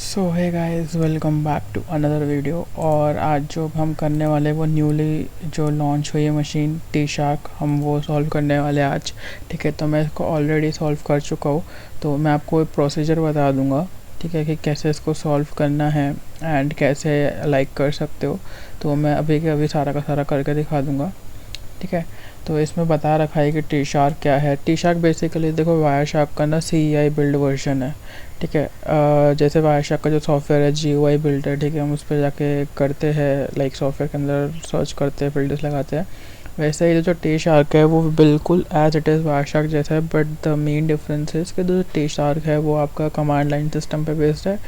So hey guys, welcome back to another video. और आज जो हम करने वाले वो न्यूली जो लॉन्च हुई है मशीन टी शार्क, हम वो सॉल्व करने वाले आज। ठीक है, तो मैं इसको ऑलरेडी सॉल्व कर चुका हूँ, तो मैं आपको एक प्रोसीजर बता दूंगा। ठीक है, कि कैसे इसको सॉल्व करना है एंड कैसे लाइक कर सकते हो। तो मैं अभी के अभी सारा का सारा करके दिखा दूंगा। ठीक है, तो इसमें बता रखा है कि टी शार्क क्या है। टी शार्क बेसिकली देखो वायर शार्क का ना CEI बिल्ड वर्जन है। ठीक है, जैसे वायर शार्क का जो सॉफ्टवेयर है GUI बिल्डर, ठीक है, हम उस पर जाके करते हैं, लाइक सॉफ्टवेयर के अंदर सर्च करते हैं, फिल्टर्स लगाते हैं। वैसे ही जो टी शार्क है वो बिल्कुल as it is Wireshark जैसा है, बट द मेन डिफरेंस है कि जो टी शार्क है वो आपका कमांड लाइन सिस्टम पे बेस्ड है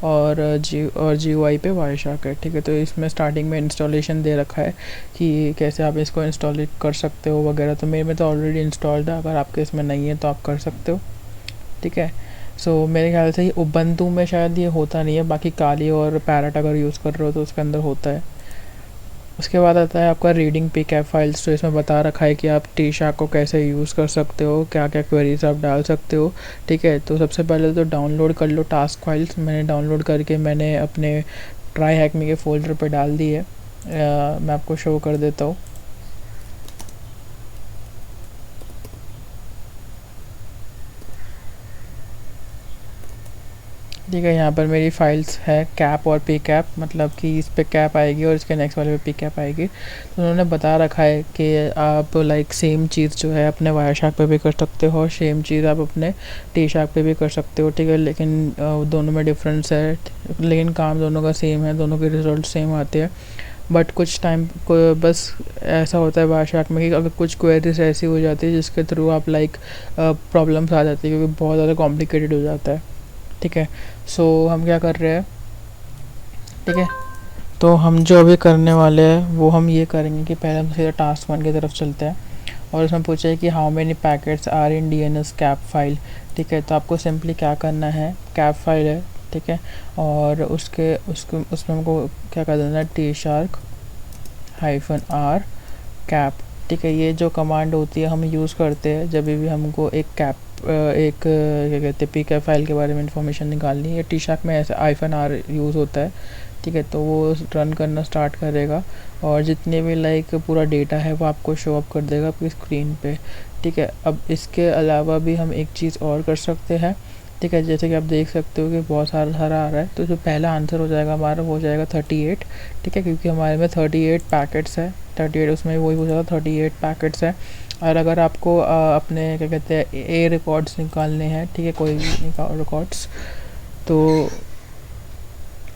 और GUI पे वायर शार्क है। ठीक है, तो इसमें स्टार्टिंग में इंस्टॉलेशन दे रखा है कि कैसे आप इसको इंस्टॉल कर सकते हो वगैरह। तो मेरे में तो ऑलरेडी इंस्टॉल्ड है, अगर आपके इसमें नहीं है तो आप कर सकते हो। ठीक है, सो मेरे ख्याल से ये उबंटू में शायद ये होता नहीं है, बाकी काली और पैरट अगर यूज़ कर रहे हो तो उसके अंदर होता है। उसके बाद आता है आपका रीडिंग पिकअप फाइल्स। तो इसमें बता रखा है कि आप टी शार्क को कैसे यूज़ कर सकते हो, क्या क्या क्वेरीज आप डाल सकते हो। ठीक है, तो सबसे पहले तो डाउनलोड कर लो टास्क फाइल्स। मैंने डाउनलोड करके मैंने अपने ट्राई हैक मी के फोल्डर पे डाल दी है। मैं आपको शो कर देता हूँ। ठीक है, यहाँ पर मेरी फाइल्स है कैप और पी कैप, मतलब कि इस पे कैप आएगी और इसके नेक्स्ट वाले पे पी कैप आएगी। तो उन्होंने बता रखा है कि आप लाइक सेम चीज़ जो है अपने वायर शार्क पे भी कर सकते हो और सेम चीज़ आप अपने टी शार्क पे भी कर सकते हो। ठीक है, लेकिन दोनों में डिफरेंस है, लेकिन काम दोनों का सेम है, दोनों के रिजल्ट सेम आते हैं। बट कुछ टाइम को बस ऐसा होता है वायर शार्क में कि अगर कुछ क्वेरीज ऐसी हो जाती है जिसके थ्रू आप लाइक प्रॉब्लम्स आ जाती है, क्योंकि बहुत ज़्यादा कॉम्प्लिकेटेड हो जाता है। ठीक है, सो हम क्या कर रहे हैं। ठीक है, तो हम जो अभी करने वाले हैं वो हम ये करेंगे कि पहले हम सीधा टास्क 1 की तरफ चलते हैं और उसमें पूछा है कि how many packets are in DNS cap file. ठीक है, तो आपको सिंपली क्या करना है, कैप फाइल है, ठीक है, और उसके उसके उसमें हमको क्या कर देना है, टी शार्क -r कैप। ठीक है, ये जो कमांड होती है हम यूज़ करते हैं जब भी हमको एक कैप एक क्या कहते हैं पिक फाइल के बारे में इंफॉर्मेशन निकालनी है। टी शार्क में ऐसे -r यूज़ होता है। ठीक है, तो वो रन करना स्टार्ट करेगा और जितने भी लाइक पूरा डेटा है वो आपको शो अप कर देगा आपकी स्क्रीन पे। ठीक है, अब इसके अलावा भी हम एक चीज़ और कर सकते हैं। ठीक है, जैसे कि आप देख सकते हो कि बहुत सारा आ रहा है, तो जो पहला आंसर हो जाएगा हमारा वो हो जाएगा 38। ठीक है, क्योंकि हमारे में 38 पैकेट्स है, 38 उसमें वही पूछा था, 38 पैकेट्स है। और अगर आपको अपने क्या कहते हैं ए रिकॉर्ड्स निकालने हैं, ठीक है, कोई भी रिकॉर्ड्स, तो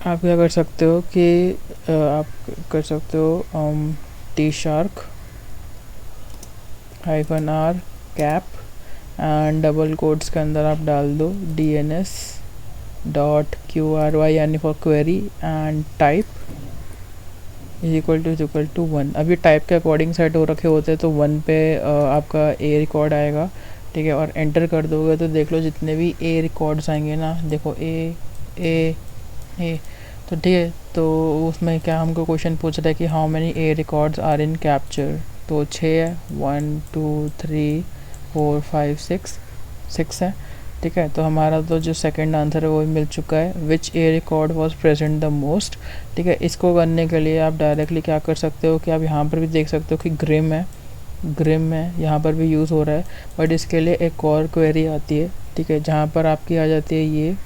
आप क्या कर सकते हो कि आप कर सकते हो T shark -r cap and double quotes के अंदर आप डाल दो DNS.QRY यानी for query and type is equal to 1। अब ये टाइप के अकॉर्डिंग सेट हो रखे होते हैं, तो 1 पे आपका ए रिकॉर्ड आएगा। ठीक है, और एंटर कर दोगे तो देख लो जितने भी ए रिकॉर्ड्स आएंगे ना, देखो ए ए ए। तो ठीक है, तो उसमें क्या हमको क्वेश्चन पूछ रहा है कि how many A records are in capture. तो 6 है, 1 2 3 4 5 6 है। ठीक है, तो हमारा तो जो सेकंड आंसर है वो भी मिल चुका है, which a record was present the most. ठीक है, इसको करने के लिए आप डायरेक्टली क्या कर सकते हो कि आप यहाँ पर भी देख सकते हो कि ग्रिम है यहाँ पर भी यूज़ हो रहा है। बट इसके लिए एक और क्वेरी आती है, ठीक है, जहाँ पर आपकी आ जाती है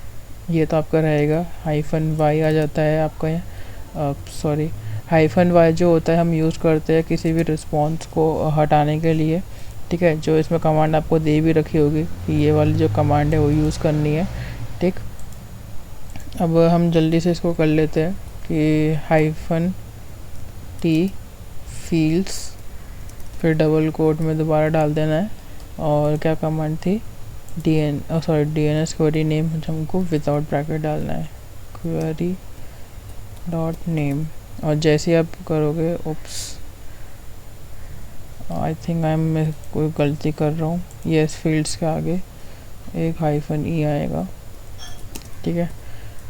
ये तो आपका रहेगा -y आ जाता है आपका यहाँ, सॉरी, -y जो होता है हम यूज़ करते हैं किसी भी रिस्पॉन्स को हटाने के लिए। ठीक है, जो इसमें कमांड आपको दे भी रखी होगी कि ये वाली जो कमांड है वो यूज़ करनी है। ठीक, अब हम जल्दी से इसको कर लेते हैं कि -t फील्ड्स, फिर डबल कोट में दोबारा डाल देना है। और क्या कमांड थी, DNS क्वेरी नेम हमको विदाउट ब्रैकेट डालना है, क्वेरी डॉट नेम। और जैसे आप करोगे, ओप्स आई थिंक मैं कोई गलती कर रहा हूँ, यस फील्ड्स के आगे एक -e आएगा। ठीक है,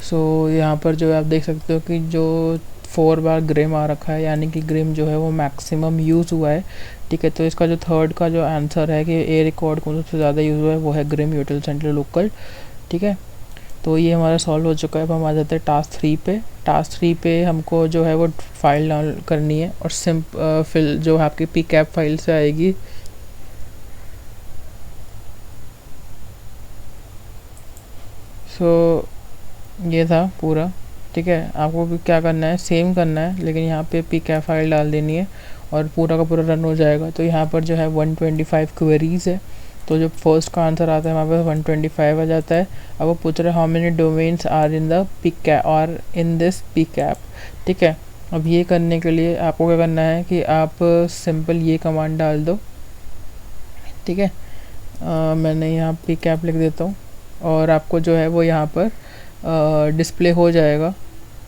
सो यहाँ पर जो आप देख सकते हो कि जो 4 बार ग्रिम आ रखा है, यानी कि ग्रिम जो है वो मैक्सिमम यूज़ हुआ है। ठीक है, तो इसका जो थर्ड का जो आंसर है कि ए रिकॉर्ड को सबसे ज़्यादा यूज़ हुआ है वो है ग्रिम यूटिल सेंट्रल लोकल। ठीक है, तो ये हमारा सॉल्व हो चुका है। अब हम आ जाते हैं टास्क 3 पे। टास्क 3 पे हमको जो है वो फाइल डाउनलोड करनी है और फिल जो है आपकी pcap फाइल से आएगी। सो ये था पूरा, ठीक है। आपको भी क्या करना है, सेम करना है, लेकिन यहाँ पे pcap फाइल डाल देनी है और पूरा का पूरा रन हो जाएगा। तो यहाँ पर जो है 125 क्वेरीज है, तो जो फर्स्ट का आंसर आता है हमारे पास 125 आ जाता है। अब वो पूछ रहे हैं how many domains are in the pcap और इन दिस pcap, ठीक है। अब ये करने के लिए आपको क्या करना है कि आप सिंपल ये कमांड डाल दो, ठीक है। मैंने यहाँ pcap लिख देता हूँ और आपको जो है वो यहाँ पर डिस्प्ले हो जाएगा,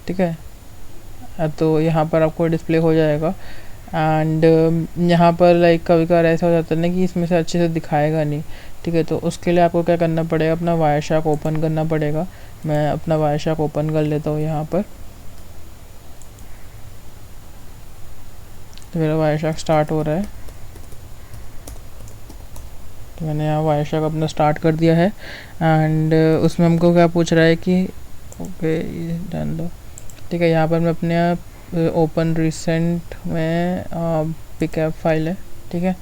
ठीक है। तो यहाँ पर आपको डिस्प्ले हो जाएगा एंड यहाँ पर लाइक कभी कभार ऐसा हो जाता है ना कि इसमें से अच्छे से दिखाएगा नहीं, ठीक है। तो उसके लिए आपको क्या करना पड़ेगा, अपना वायरशार्क ओपन करना पड़ेगा। मैं अपना वायरशार्क ओपन कर लेता हूँ यहाँ पर। तो मेरा वायरशार्क स्टार्ट हो रहा है, तो मैंने यहाँ वायरशार्क अपना स्टार्ट कर दिया है एंड उसमें हमको क्या पूछ रहा है कि ओके ये डन दो, ठीक है। यहाँ पर मैं अपने ओपन रिसेंट में pcap फाइल है, ठीक है।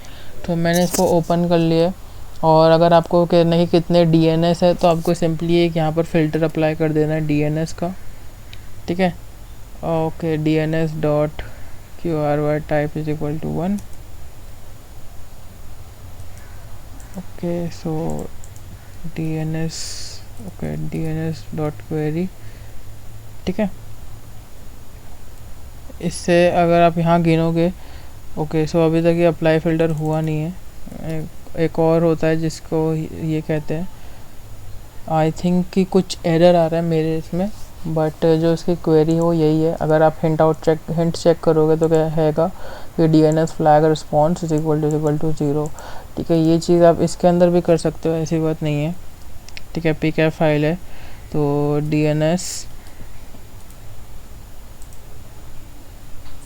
तो मैंने इसको ओपन कर लिया और अगर आपको कहना है कि कितने DNS है तो आपको सिंपली एक यहाँ पर फ़िल्टर अप्लाई कर देना है DNS का, ठीक है। Okay DNS dot QRY type is equal to 1। Okay so DNS okay DNS dot query, ठीक है। इससे अगर आप यहाँ गिनोगे, ओके सो अभी तक ये अप्लाई फ़िल्टर हुआ नहीं है। एक और होता है जिसको ये कहते हैं, आई थिंक कि कुछ एरर आ रहा है मेरे इसमें, बट जो इसकी क्वेरी हो यही है। अगर आप हिंट चेक करोगे तो क्या हैगा कि DNS flag response is equal to 0, ठीक है। ये चीज़ आप इसके अंदर भी कर सकते हो, ऐसी बात नहीं है, ठीक है। pcap फाइल है तो DNS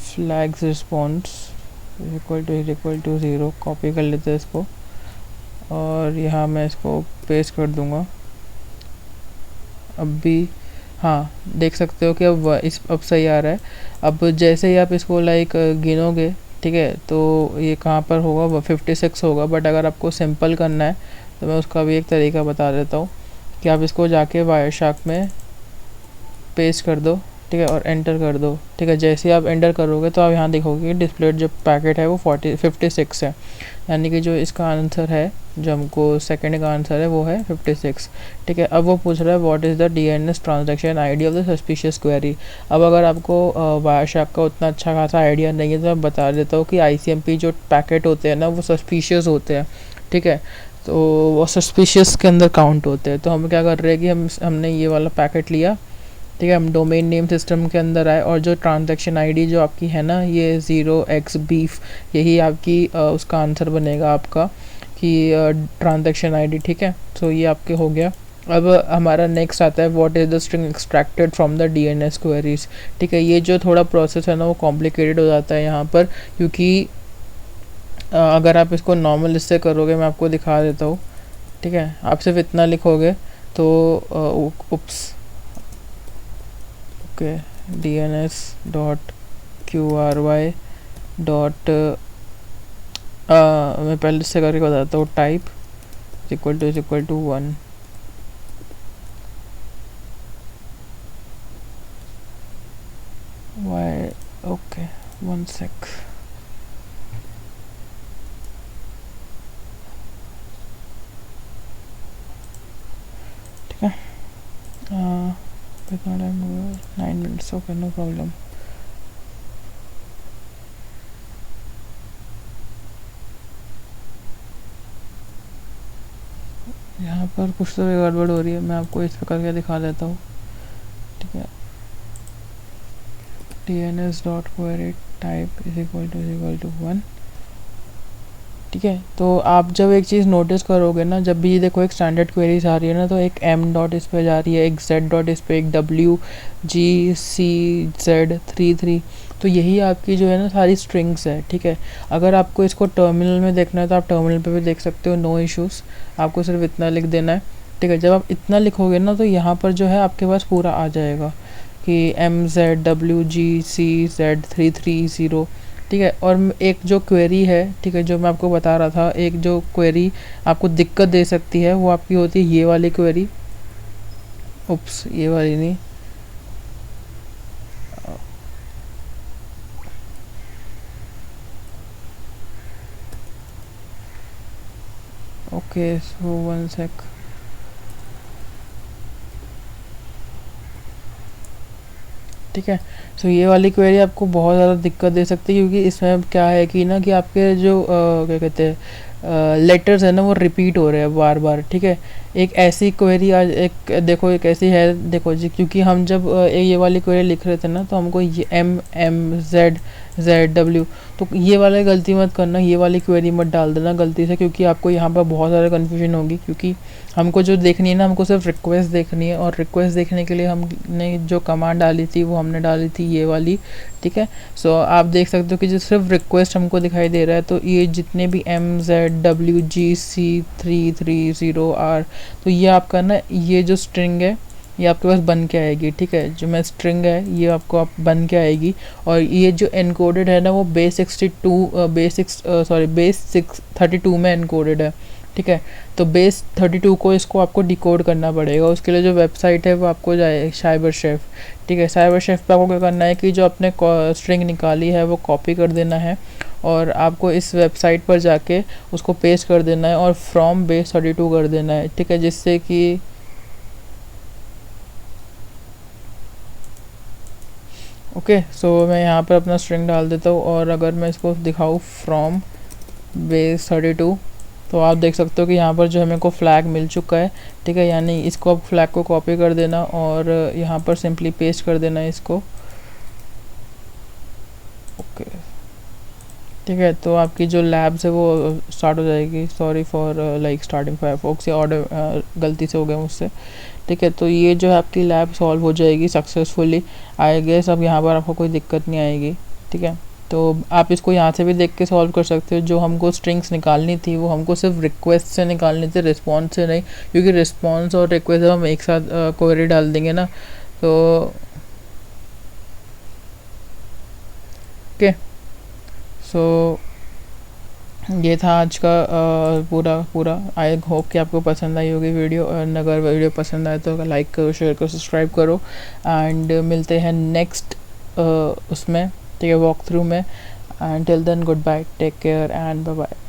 flags response equal to 0, copy कर लेते हैं इसको और यहाँ मैं इसको पेस्ट कर दूँगा। अब भी हाँ देख सकते हो कि अब सही आ रहा है। अब जैसे ही आप इसको लाइक गिनोगे, ठीक है, तो ये कहाँ पर होगा, 56 होगा। बट अगर आपको सिंपल करना है तो मैं उसका भी एक तरीका बता देता हूँ कि आप इसको जाके वायरशार्क में पेस्ट कर दो, ठीक है, और एंटर कर दो, ठीक है। जैसे ही आप एंटर करोगे तो आप यहाँ देखोगे कि डिस्प्लेड जो पैकेट है वो 56 है, यानी कि जो इसका आंसर है, जो हमको सेकंड का आंसर है वो है 56, ठीक है। अब वो पूछ रहा है what is the DNS transaction ID of the suspicious query. अब अगर आपको वायरशार्क का उतना अच्छा खासा आइडिया नहीं है तो मैं बता देता हूँ कि ICMP जो पैकेट होते हैं ना वो सस्पिशियस होते हैं, ठीक है। तो वो सस्पिशियस के अंदर काउंट होते हैं। तो हम क्या कर रहे हैं कि हमने ये वाला पैकेट लिया, ठीक है। हम डोमेन नेम सिस्टम के अंदर आए और जो ट्रांजैक्शन आईडी जो आपकी है ना ये 0xbeef, यही आपकी उसका आंसर बनेगा आपका कि ट्रांजैक्शन आईडी, ठीक है। तो ये आपके हो गया। अब हमारा नेक्स्ट आता है what is the string extracted from the DNS queries, ठीक है। ये जो थोड़ा प्रोसेस है ना वो कॉम्प्लिकेटेड हो जाता है यहाँ पर, क्योंकि अगर आप इसको नॉर्मल इससे करोगे, मैं आपको दिखा देता हूँ, ठीक है। आप सिर्फ इतना लिखोगे तो oops okay DNS dot QRY dot मैं पहले से करके बताता हूँ, type equal to 1। Why okay 1 sec, ठीक है। कितना टाइम हो गया, 9 minutes, ओके नो प्रॉब्लम। यहाँ पर कुछ तो गड़बड़ हो रही है, मैं आपको इस पर करके दिखा देता हूँ, ठीक है। DNS dot query type is equal to 1, ठीक है। तो आप जब एक चीज़ नोटिस करोगे ना, जब भी देखो एक स्टैंडर्ड क्वेरीज आ रही है ना, तो एक M डॉट इस पे जा रही है, एक Z डॉट इस पे, एक WGCZ33, तो यही आपकी जो है ना सारी स्ट्रिंग्स है, ठीक है। अगर आपको इसको टर्मिनल में देखना है तो आप टर्मिनल पे भी देख सकते हो, नो इश्यूज़। आपको सिर्फ इतना लिख देना है ठीक है। जब आप इतना लिखोगे ना तो यहाँ पर जो है आपके पास पूरा आ जाएगा कि MZWGCZ330, ठीक है। और एक जो क्वेरी है, ठीक है, जो मैं आपको बता रहा था, एक जो क्वेरी आपको दिक्कत दे सकती है वो आपकी होती है ये वाली क्वेरी। उप्स, ये वाली नहीं, ओके सो वन सेक। ठीक है। सो ये वाली क्वेरी आपको बहुत ज़्यादा दिक्कत दे सकती है, क्योंकि इसमें क्या है कि ना कि आपके जो क्या कहते हैं लेटर्स है ना वो रिपीट हो रहे हैं बार बार। ठीक है। एक ऐसी क्वेरी आज एक देखो, एक ऐसी है, देखो जी, क्योंकि हम जब ये वाली क्वेरी लिख रहे थे ना तो हमको ये MMZZW, तो ये वाला गलती मत करना, ये वाली क्वेरी मत डाल देना गलती से, क्योंकि आपको यहाँ पर बहुत ज़्यादा कन्फ्यूजन होगी। क्योंकि हमको जो देखनी है ना, हमको सिर्फ रिक्वेस्ट देखनी है, और रिक्वेस्ट देखने के लिए हमने जो कमांड डाली थी वो हमने डाली थी ये वाली। ठीक है। सो आप देख सकते हो कि जो सिर्फ रिक्वेस्ट हमको दिखाई दे रहा है, तो ये जितने भी MZWGC330R, तो ये आपका ना ये जो स्ट्रिंग है ये आपके पास बन के आएगी। ठीक है। जो मैं स्ट्रिंग है ये आपको आप बन के आएगी, और ये जो एनकोडेड है ना वो बेस 632 में एनकोडेड है। ठीक है। तो बेस 32 को इसको आपको डिकोड करना पड़ेगा। उसके लिए जो वेबसाइट है वो आपको जाए साइबर शेफ। ठीक है। साइबर शेफ पे आपको क्या करना है कि जो आपने स्ट्रिंग निकाली है वो कॉपी कर देना है, और आपको इस वेबसाइट पर जाके उसको पेस्ट कर देना है और फ्रॉम बेस 32 कर देना है। ठीक है। जिससे कि ओके, सो मैं यहाँ पर अपना स्ट्रिंग डाल देता हूँ, और अगर मैं इसको दिखाऊँ फ्रॉम बेस 32, तो आप देख सकते हो कि यहाँ पर जो है मेरे को फ्लैग मिल चुका है। ठीक है। यानी इसको अब फ्लैग को कॉपी कर देना और यहाँ पर सिंपली पेस्ट कर देना है इसको। ओके। ठीक है। तो आपकी जो लैब्स है वो स्टार्ट हो जाएगी। Sorry for like starting Firefox, या ऑर्डर गलती से हो गया मुझसे। ठीक है। तो ये जो है आपकी लैब सॉल्व हो जाएगी सक्सेसफुली, आई गेस। अब यहाँ पर आपको कोई दिक्कत नहीं आएगी। ठीक है। तो आप इसको यहाँ से भी देख के सॉल्व कर सकते हो। जो हमको स्ट्रिंग्स निकालनी थी वो हमको सिर्फ रिक्वेस्ट से निकालनी थी, रिस्पॉन्स से नहीं, क्योंकि रिस्पॉन्स और रिक्वेस्ट जब हम एक साथ क्वेरी डाल देंगे ना तो ओके। सो ये था आज का पूरा आई होप कि आपको पसंद आई होगी वीडियो, और अगर वीडियो पसंद आए तो लाइक करो, शेयर करो, सब्सक्राइब करो, एंड मिलते हैं नेक्स्ट उसमें, ठीक है, वॉक थ्रू में। And till then goodbye, take care and bye bye.